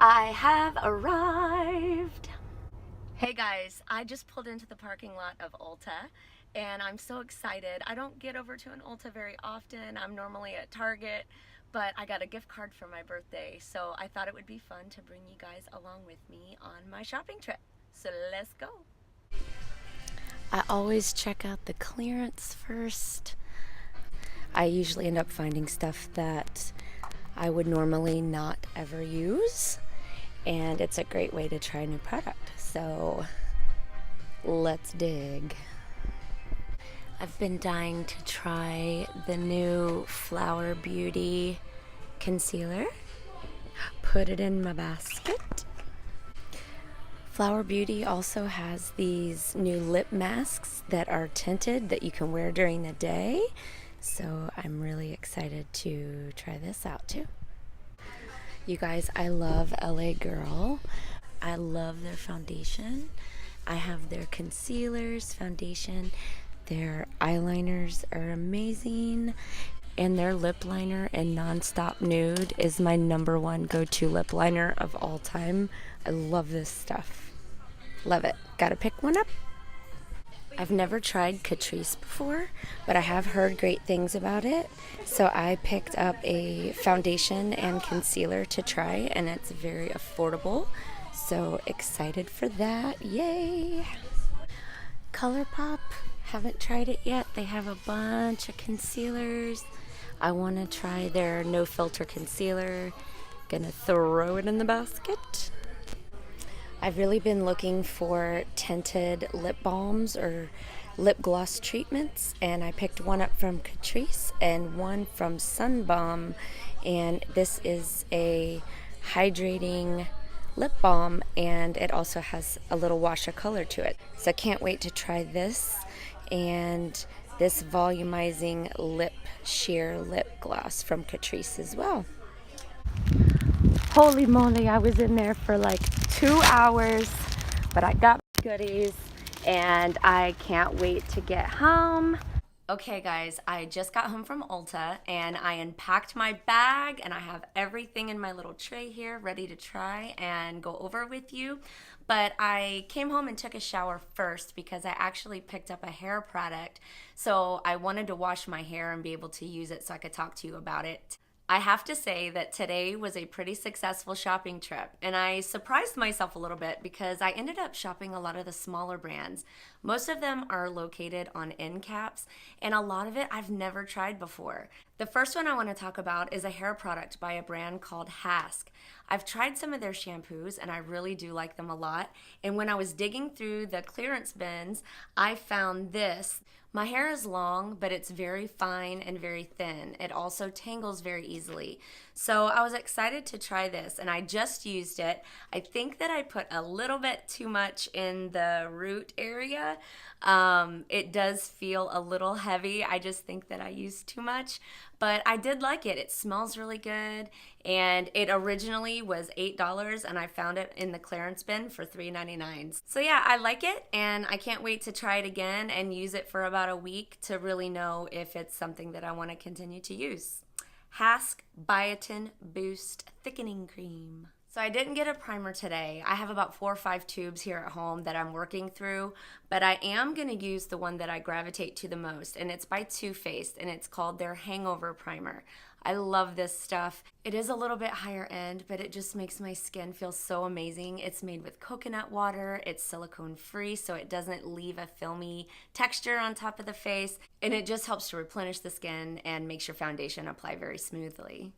I have arrived. Hey guys, I just pulled into the parking lot of Ulta and I'm so excited. I don't get over to an Ulta very often. I'm normally at Target, but I got a gift card for my birthday, so I thought it would be fun to bring you guys along with me on my shopping trip. So let's go. I always check out the clearance first. I usually end up finding stuff that I would normally not ever use, and it's a great way to try a new product. So let's dig. I've been dying to try the new Flower Beauty concealer. Put it in my basket. Flower Beauty also has these new lip masks that are tinted that you can wear during the day. So I'm really excited to try this out too. You guys, I love LA Girl. I love their foundation. I have their concealers, foundation. Their eyeliners are amazing. And their lip liner in Nonstop Nude is my #1 go-to lip liner of all time. I love this stuff. Love it. Gotta pick one up. I've never tried Catrice before, but I have heard great things about it. So I picked up a foundation and concealer to try, and it's very affordable. So excited for that. Yay! ColourPop, haven't tried it yet. They have a bunch of concealers. I want to try their no filter concealer. Gonna throw it in the basket. I've really been looking for tinted lip balms or lip gloss treatments, and I picked one up from Catrice and one from Sun Balm, and this is a hydrating lip balm, and it also has a little wash of color to it. So I can't wait to try this and this volumizing lip sheer lip gloss from Catrice as well. Holy moly, I was in there for like 2 hours, but I got goodies and I can't wait to get home. Okay guys, I just got home from Ulta and I unpacked my bag and I have everything in my little tray here ready to try and go over with you. But I came home and took a shower first because I actually picked up a hair product. So I wanted to wash my hair and be able to use it so I could talk to you about it. I have to say that today was a pretty successful shopping trip, and I surprised myself a little bit because I ended up shopping a lot of the smaller brands. Most of them are located on end caps, and a lot of it I've never tried before. The first one I want to talk about is a hair product by a brand called Hask. I've tried some of their shampoos and I really do like them a lot, and when I was digging through the clearance bins, I found this. My hair is long, but it's very fine and very thin. It also tangles very easily. So I was excited to try this, and I just used it. I think that I put a little bit too much in the root area. It does feel a little heavy. I just think that I used too much, but I did like it. It smells really good, and it originally was $8, and I found it in the clearance bin for $3.99. So yeah, I like it, and I can't wait to try it again and use it for about a week to really know if it's something that I want to continue to use. Hask Biotin Boost Thickening Cream. So I didn't get a primer today. I have about 4 or 5 tubes here at home that I'm working through, but I am going to use the one that I gravitate to the most, and it's by Too Faced, and it's called their Hangover Primer. I love this stuff. It is a little bit higher end, but it just makes my skin feel so amazing. It's made with coconut water, it's silicone free, so it doesn't leave a filmy texture on top of the face, and it just helps to replenish the skin and makes your foundation apply very smoothly.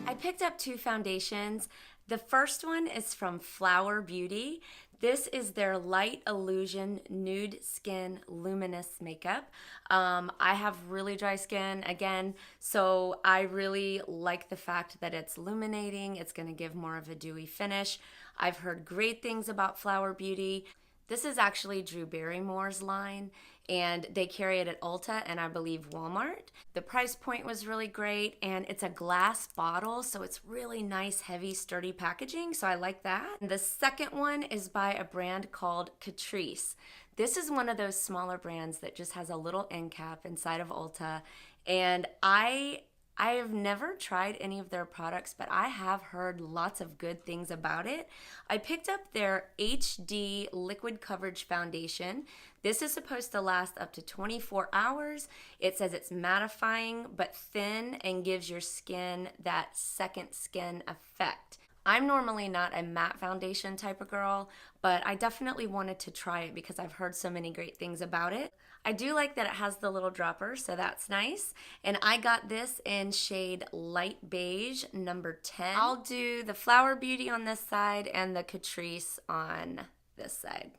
I picked up 2 foundations. The first one is from Flower Beauty. This is their Light Illusion Nude Skin Luminous Makeup. I have really dry skin, again, so I really like the fact that it's illuminating. It's going to give more of a dewy finish. I've heard great things about Flower Beauty. This is actually Drew Barrymore's line, and they carry it at Ulta and I believe Walmart. The price point was really great, and it's a glass bottle, so it's really nice, heavy, sturdy packaging, so I like that. The second one is by a brand called Catrice. This is one of those smaller brands that just has a little end cap inside of Ulta, and I have never tried any of their products, but I have heard lots of good things about it. I picked up their HD Liquid Coverage Foundation. This is supposed to last up to 24 hours. It says it's mattifying but thin and gives your skin that second skin effect. I'm normally not a matte foundation type of girl, but I definitely wanted to try it because I've heard so many great things about it. I do like that it has the little dropper, so that's nice. And I got this in shade light beige, number 10. I'll do the Flower Beauty on this side and the Catrice on this side.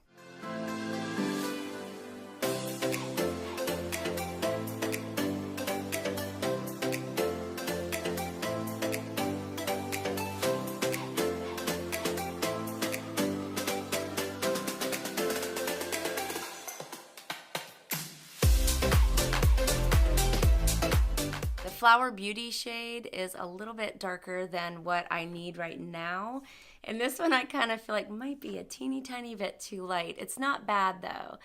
Flower Beauty shade is a little bit darker than what I need right now. And this one I kind of feel like might be a teeny tiny bit too light. It's not bad though.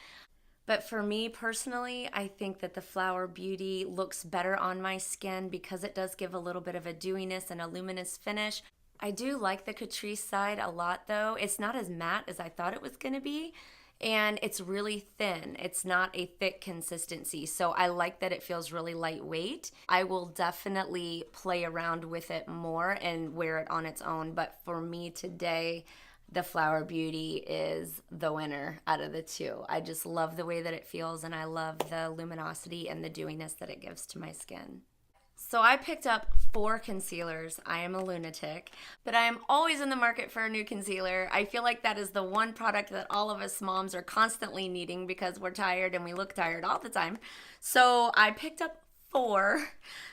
But for me personally, I think that the Flower Beauty looks better on my skin because it does give a little bit of a dewiness and a luminous finish. I do like the Catrice side a lot though. It's not as matte as I thought it was going to be. And it's really thin. It's not a thick consistency. So I like that it feels really lightweight. I will definitely play around with it more and wear it on its own. But for me today, the Flower Beauty is the winner out of the two. I just love the way that it feels, and I love the luminosity and the dewiness that it gives to my skin. So I picked up 4 concealers. I am a lunatic, but I am always in the market for a new concealer. I feel like that is the one product that all of us moms are constantly needing because we're tired and we look tired all the time. So I picked up 4.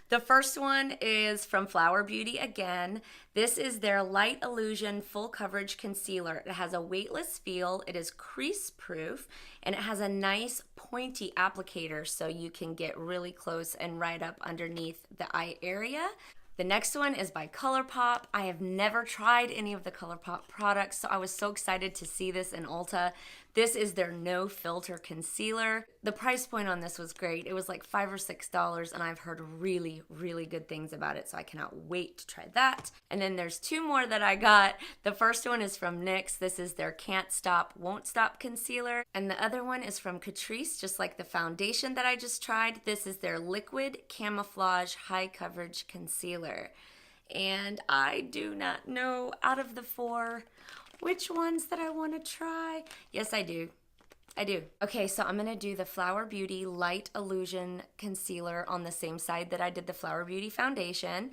The first one is from Flower Beauty again. This is their Light Illusion Full Coverage Concealer. It has a weightless feel, it is crease proof, and it has a nice pointy applicator so you can get really close and right up underneath the eye area. The next one is by ColourPop. I have never tried any of the ColourPop products, so I was so excited to see this in Ulta. This is their No Filter Concealer. The price point on this was great. It was like $5 or $6, and I've heard really, really good things about it, so I cannot wait to try that. And then there's 2 more that I got. The first one is from NYX. This is their Can't Stop, Won't Stop Concealer. And the other one is from Catrice, just like the foundation that I just tried. This is their Liquid Camouflage High Coverage Concealer. And I do not know out of the 4 which ones that I want to try. Yes, I do. Okay, so I'm going to do the Flower Beauty Light Illusion Concealer on the same side that I did the Flower Beauty Foundation.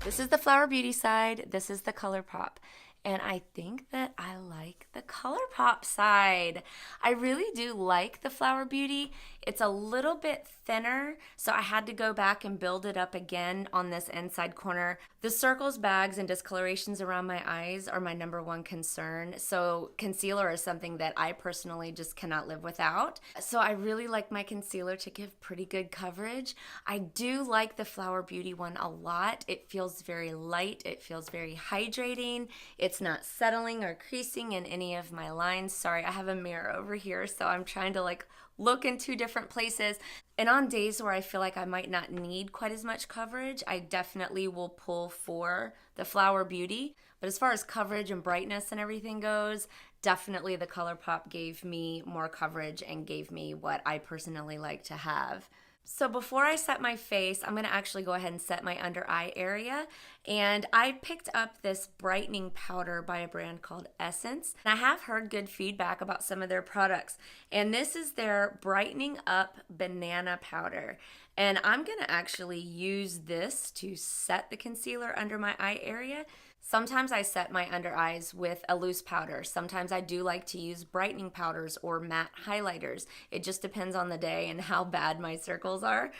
This is the Flower Beauty side, this is the ColourPop, and I think that I like the ColourPop side. I really do like the Flower Beauty. It's a little bit thinner, so I had to go back and build it up again on this inside corner. The circles, bags, and discolorations around my eyes are my #1 concern, so concealer is something that I personally just cannot live without. So I really like my concealer to give pretty good coverage. I do like the Flower Beauty one a lot. It feels very light, it feels very hydrating. It's not settling or creasing in any of my lines. Sorry, I have a mirror over here, so I'm trying to look in 2 different places. And on days where I feel like I might not need quite as much coverage, I definitely will pull for the Flower Beauty. But as far as coverage and brightness and everything goes, definitely the ColourPop gave me more coverage and gave me what I personally like to have. So before I set my face, I'm going to actually go ahead and set my under eye area. And I picked up this brightening powder by a brand called Essence. And I have heard good feedback about some of their products. And this is their Brightening Up Banana Powder. And I'm gonna actually use this to set the concealer under my eye area. Sometimes I set my under eyes with a loose powder. Sometimes I do like to use brightening powders or matte highlighters. It just depends on the day and how bad my circles are.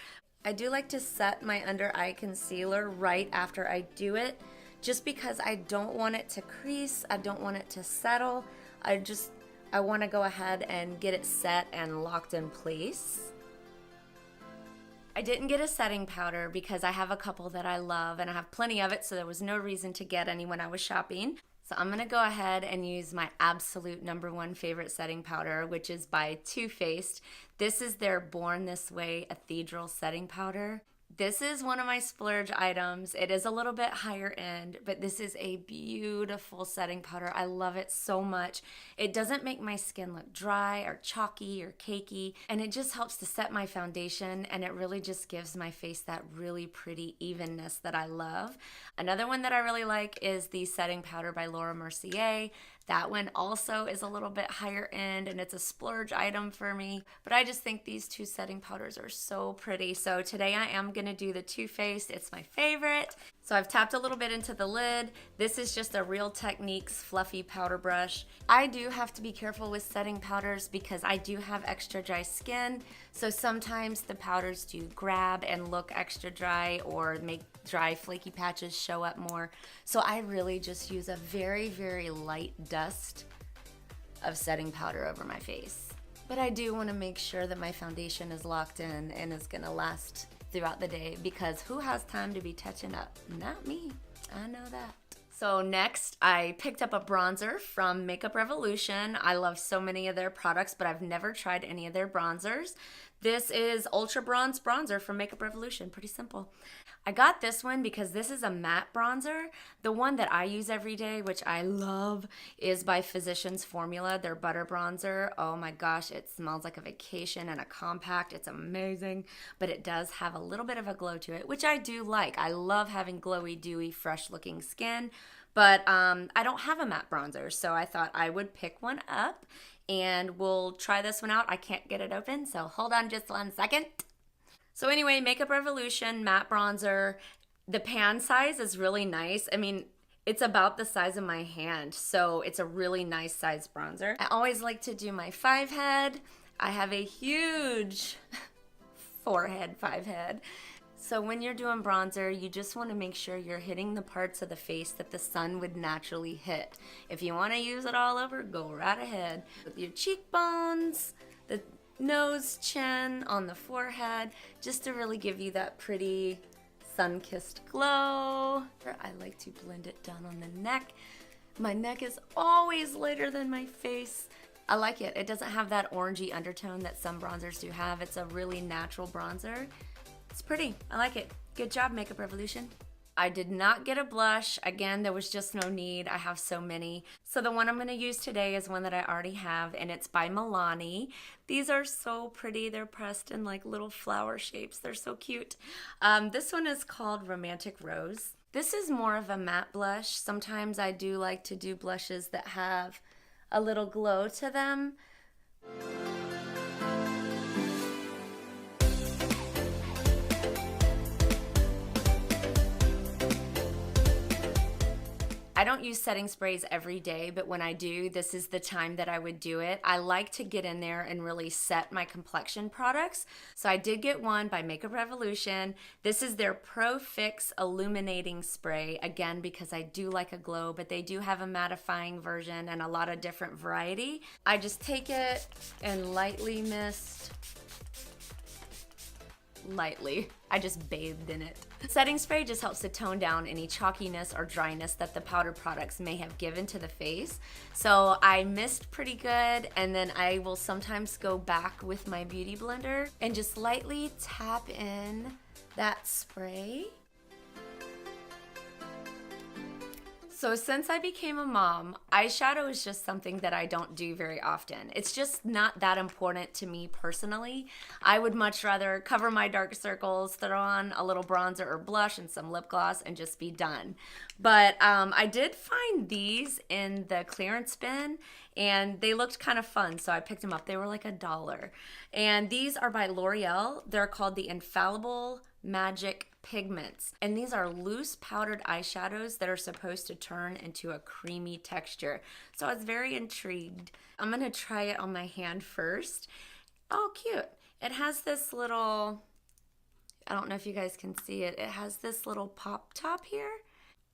I do like to set my under eye concealer right after I do it, just because I don't want it to crease, I don't want it to settle. I want to go ahead and get it set and locked in place. I didn't get a setting powder because I have a couple that I love and I have plenty of it, so there was no reason to get any when I was shopping. So I'm gonna go ahead and use my absolute #1 favorite setting powder, which is by Too Faced. This is their Born This Way Cathedral setting powder. This is one of my splurge items. It is a little bit higher end, but this is a beautiful setting powder. I love it so much. It doesn't make my skin look dry or chalky or cakey, and it just helps to set my foundation, and it really just gives my face that really pretty evenness that I love. Another one that I really like is the setting powder by Laura Mercier. That one also is a little bit higher end and it's a splurge item for me, but I just think these two setting powders are so pretty. So today I am gonna do the Too Faced. It's my favorite. So I've tapped a little bit into the lid. This is just a Real Techniques fluffy powder brush. I do have to be careful with setting powders because I do have extra dry skin. So sometimes the powders do grab and look extra dry or make dry flaky patches show up more. So I really just use a very, very light dust of setting powder over my face. But I do want to make sure that my foundation is locked in and is gonna last throughout the day, because who has time to be touching up? Not me. I know that. So next, I picked up a bronzer from Makeup Revolution. I love so many of their products, but I've never tried any of their bronzers. This is Ultra Bronze Bronzer from Makeup Revolution. Pretty simple. I got this one because this is a matte bronzer. The one that I use every day, which I love, is by Physicians Formula, their butter bronzer. Oh my gosh, it smells like a vacation and a compact. It's amazing, but it does have a little bit of a glow to it, which I do like. I love having glowy, dewy, fresh looking skin, but I don't have a matte bronzer, so I thought I would pick one up and we'll try this one out. I can't get it open, so hold on just 1 second. So anyway, Makeup Revolution matte bronzer. The pan size is really nice. I mean, it's about the size of my hand, so it's a really nice size bronzer. I always like to do my 5 head. I have a huge forehead 5 head. So when you're doing bronzer, you just want to make sure you're hitting the parts of the face that the sun would naturally hit. If you want to use it all over, go right ahead. With your cheekbones, the nose, chin, on the forehead, just to really give you that pretty sun-kissed glow. I like to blend it down on the neck. My neck is always lighter than my face. I like it. It doesn't have that orangey undertone that some bronzers do have. It's a really natural bronzer. It's pretty. I like it. Good job, Makeup Revolution. I did not get a blush. Again, there was just no need. I have so many. So the one I'm going to use today is one that I already have, and it's by Milani. These are so pretty. They're pressed in like little flower shapes. They're so cute. This one is called Romantic Rose. This is more of a matte blush. Sometimes I do like to do blushes that have a little glow to them. I don't use setting sprays every day, but when I do, this is the time that I would do it. I like to get in there and really set my complexion products. So I did get one by Makeup Revolution. This is their Pro Fix Illuminating Spray, again, because I do like a glow, but they do have a mattifying version and a lot of different variety. I just take it and lightly mist. Lightly. I just bathed in it. Setting spray just helps to tone down any chalkiness or dryness that the powder products may have given to the face. So I mist pretty good, and then I will sometimes go back with my beauty blender and just lightly tap in that spray. So since I became a mom, eyeshadow is just something that I don't do very often. It's just not that important to me personally. I would much rather cover my dark circles, throw on a little bronzer or blush and some lip gloss and just be done. But I did find these in the clearance bin and they looked kind of fun, so I picked them up. They were like $1. And these are by L'Oreal. They're called the Infallible Magic Pigments, and these are loose powdered eyeshadows that are supposed to turn into a creamy texture. So I was very intrigued. I'm gonna try it on my hand first. Oh, cute. It has this little, I don't know if you guys can see it, it has this little pop top here.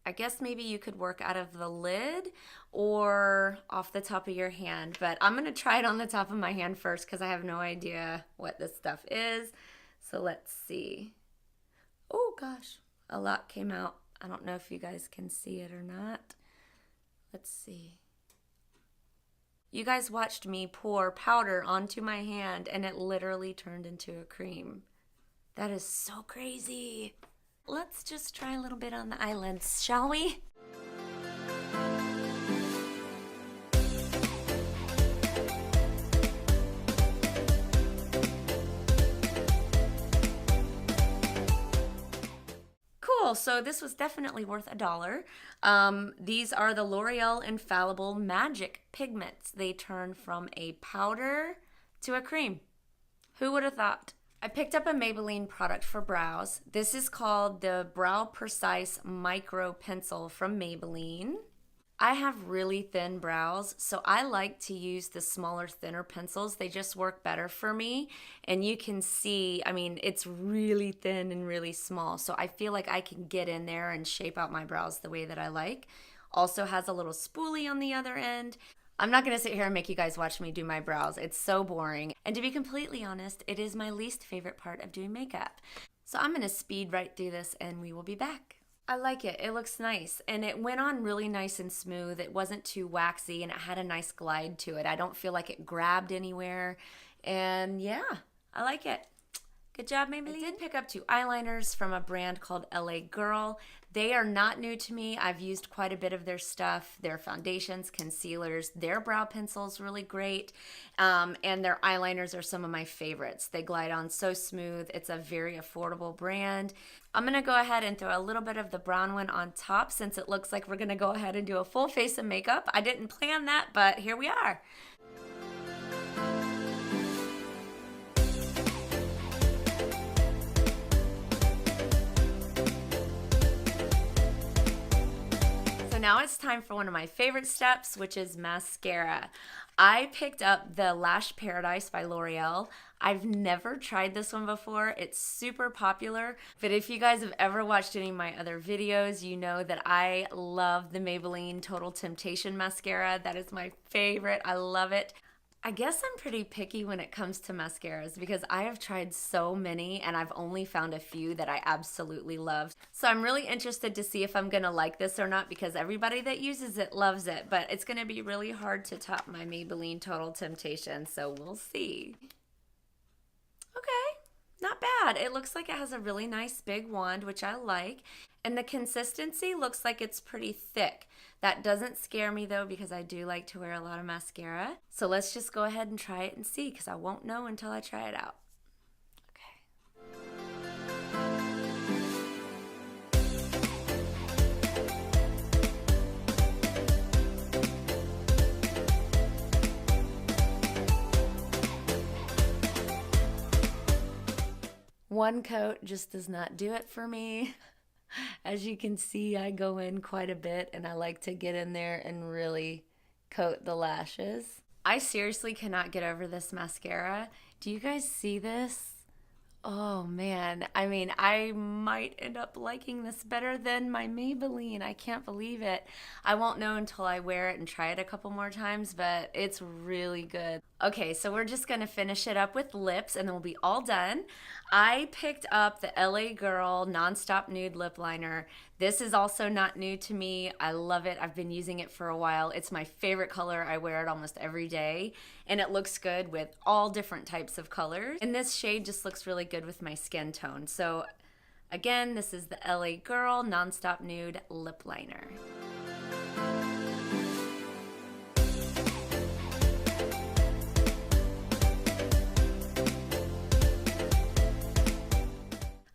I guess maybe you could work out of the lid or off the top of your hand, but I'm gonna try it on the top of my hand first because I have no idea what this stuff is. So let's see. Oh gosh, a lot came out. I don't know if you guys can see it or not. Let's see. You guys watched me pour powder onto my hand and it literally turned into a cream. That is so crazy. Let's just try a little bit on the eyelids, shall we? So this was definitely worth $1. These are the L'Oreal Infallible Magic Pigments. They turn from a powder to a cream. Who would have thought? I picked up a Maybelline product for brows. This is called the Brow Precise Micro Pencil from Maybelline. I have really thin brows, so I like to use the smaller, thinner pencils. They just work better for me. And you can see, I mean, it's really thin and really small, so I feel like I can get in there and shape out my brows the way that I like. Also has a little spoolie on the other end. I'm not gonna sit here and make you guys watch me do my brows. It's so boring. And to be completely honest, it is my least favorite part of doing makeup. So I'm gonna speed right through this and we will be back. I like it. It looks nice. And it went on really nice and smooth. It wasn't too waxy and it had a nice glide to it. I don't feel like it grabbed anywhere. And yeah, I like it. Good job, Maybelline. I did pick up 2 eyeliners from a brand called LA Girl. They are not new to me. I've used quite a bit of their stuff, their foundations, concealers, their brow pencils really great, and their eyeliners are some of my favorites. They glide on so smooth. It's a very affordable brand. I'm gonna go ahead and throw a little bit of the brown one on top since it looks like we're gonna go ahead and do a full face of makeup. I didn't plan that, but here we are. Now it's time for one of my favorite steps, which is mascara. I picked up the Lash Paradise by L'Oreal. I've never tried this one before. It's super popular, but if you guys have ever watched any of my other videos, you know that I love the Maybelline Total Temptation mascara. That is my favorite. I love it. I guess I'm pretty picky when it comes to mascaras because I have tried so many and I've only found a few that I absolutely love. So I'm really interested to see if I'm gonna like this or not because everybody that uses it loves it, but it's gonna be really hard to top my Maybelline Total Temptation, so we'll see. Okay, not bad. It looks like it has a really nice big wand, which I like, and the consistency looks like it's pretty thick. That doesn't scare me though because I do like to wear a lot of mascara. So let's just go ahead and try it and see because I won't know until I try it out. One coat just does not do it for me. As you can see, I go in quite a bit and I like to get in there and really coat the lashes. I seriously cannot get over this mascara. Do you guys see this? Oh man, I mean, I might end up liking this better than my Maybelline. I can't believe it. I won't know until I wear it and try it a couple more times, but it's really good. Okay, so we're just gonna finish it up with lips and then we'll be all done. I picked up the LA Girl Nonstop Nude Lip Liner. This is also not new to me. I love it. I've been using it for a while. It's my favorite color. I wear it almost every day and it looks good with all different types of colors. And this shade just looks really good with my skin tone. So again, this is the LA Girl Nonstop Nude Lip Liner.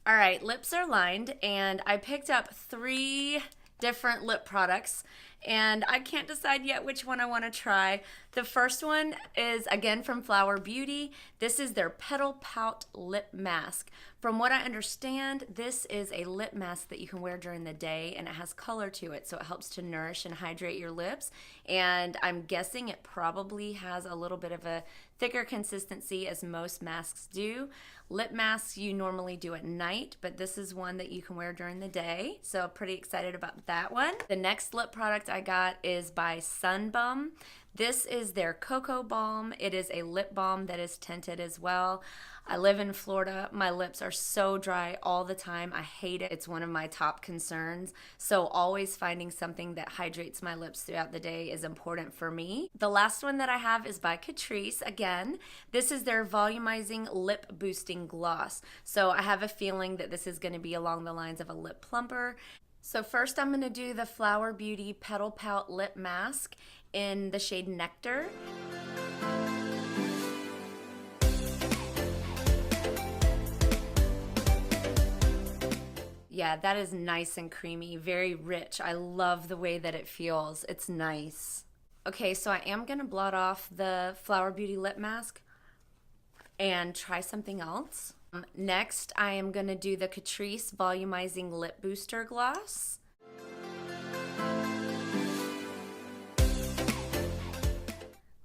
All right, lips are lined, and I picked up 3 different lip products, and I can't decide yet which one I want to try. The first one is again from Flower Beauty. This is their Petal Pout Lip Mask. From what I understand, this is a lip mask that you can wear during the day, and it has color to it, so it helps to nourish and hydrate your lips. And I'm guessing it probably has a little bit of a thicker consistency, as most masks do. Lip masks you normally do at night, but this is one that you can wear during the day, so pretty excited about that one. The next lip product I got is by Sun Bum. This is their Cocoa Balm. It is a lip balm that is tinted as well. I live in Florida. My lips are so dry all the time. I hate it. It's one of my top concerns. So always finding something that hydrates my lips throughout the day is important for me. The last one that I have is by Catrice. Again, this is their volumizing lip boosting gloss. So I have a feeling that this is going to be along the lines of a lip plumper. So first I'm going to do the Flower Beauty Petal Pout Lip Mask in the shade Nectar. Yeah, that is nice and creamy, very rich. I love the way that it feels. It's nice. Okay, so I am gonna blot off the Flower Beauty lip mask and try something else. Next, I am gonna do the Catrice Volumizing Lip Booster Gloss.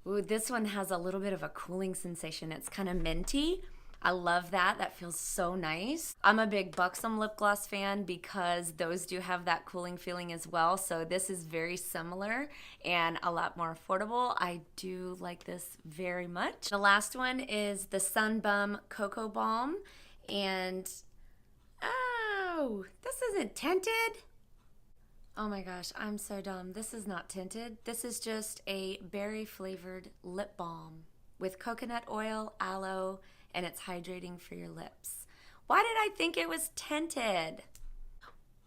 Ooh, this one has a little bit of a cooling sensation. It's kind of minty. I love that. That feels so nice. I'm a big Buxom lip gloss fan because those do have that cooling feeling as well. So this is very similar and a lot more affordable. I do like this very much. The last one is the Sun Bum Cocoa Balm. And, oh, this isn't tinted. Oh my gosh, I'm so dumb. This is not tinted. This is just a berry flavored lip balm with coconut oil, aloe, and it's hydrating for your lips. Why did I think it was tinted?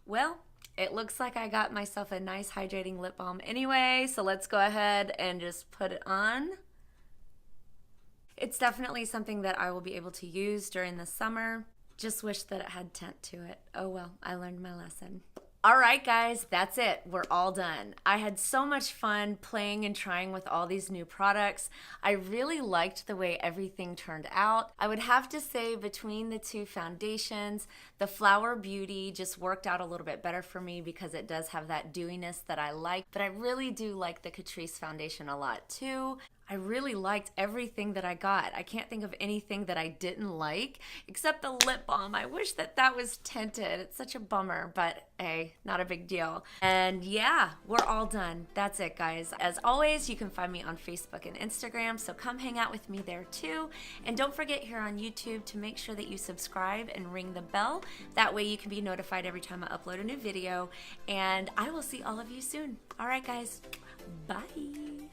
Well, it looks like I got myself a nice hydrating lip balm anyway, so let's go ahead and just put it on. It's definitely something that I will be able to use during the summer. Just wish that it had tint to it. Oh well, I learned my lesson. All right, guys, that's it. We're all done. I had so much fun playing and trying with all these new products. I really liked the way everything turned out. I would have to say between the 2 foundations, the Flower Beauty just worked out a little bit better for me because it does have that dewiness that I like. But I really do like the Catrice foundation a lot too. I really liked everything that I got. I can't think of anything that I didn't like except the lip balm. I wish that that was tinted. It's such a bummer, but hey, not a big deal. And yeah, we're all done. That's it, guys. As always, you can find me on Facebook and Instagram, so come hang out with me there too. And don't forget here on YouTube to make sure that you subscribe and ring the bell. That way you can be notified every time I upload a new video. And I will see all of you soon. All right, guys. Bye.